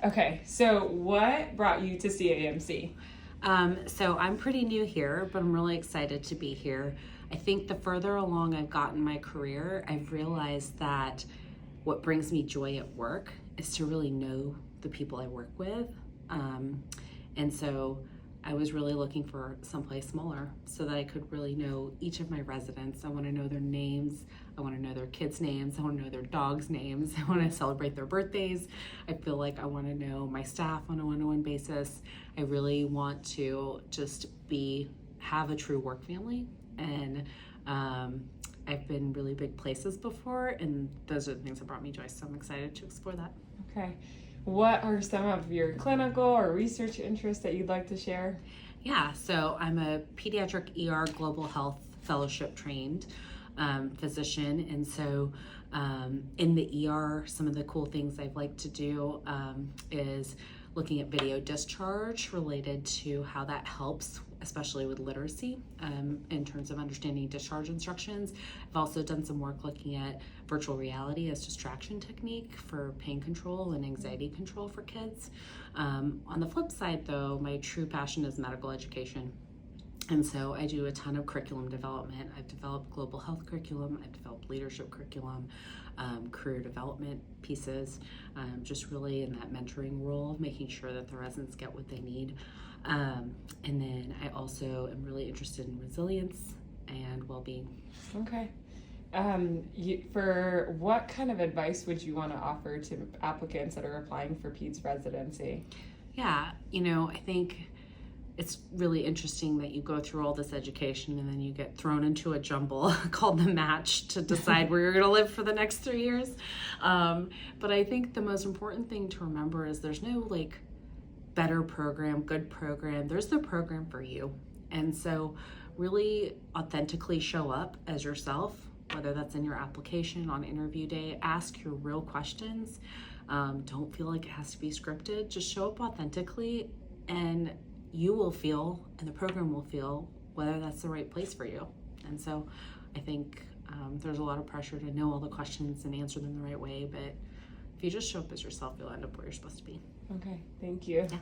Okay, so what brought you to CAMC? So I'm pretty new here, but I'm really excited to be here. I think the further along I've gotten in my career, I've realized that what brings me joy at work is to really know the people I work with. And so I was really looking for someplace smaller so that I could really know each of my residents. I want to know their names. I want to know their kids' names. I want to know their dogs' names. I want to celebrate their birthdays. I feel like I want to know my staff on a one-on-one basis. I really want to just have a true work family. And I've been really big places before, and those are the things that brought me joy. So I'm excited to explore that. Okay. What are some of your clinical or research interests that you'd like to share? Yeah, so I'm a pediatric ER global health fellowship trained physician. And so in the ER, some of the cool things I've liked to do is looking at video discharge related to how that helps, especially with literacy in terms of understanding discharge instructions. I've also done some work looking at virtual reality as distraction technique for pain control and anxiety control for kids. On the flip side though, my true passion is medical education. And so I do a ton of curriculum development. I've developed global health curriculum, I've developed leadership curriculum, career development pieces, just really in that mentoring role, making sure that the residents get what they need. And then I also am really interested in resilience and well-being. Okay. For what kind of advice would you want to offer to applicants that are applying for PEDS residency? Yeah, I think it's really interesting that you go through all this education and then you get thrown into a jumble called the match to decide where you're going to live for the next 3 years. But I think the most important thing to remember is there's no better program, good program. There's the program for you. And so really authentically show up as yourself, whether that's in your application, on interview day. Ask your real questions. Don't feel like it has to be scripted. Just show up authentically, and you will feel, and the program will feel, whether that's the right place for you. And so I think there's a lot of pressure to know all the questions and answer them the right way, but if you just show up as yourself, you'll end up where you're supposed to be. Okay, thank you. Yeah.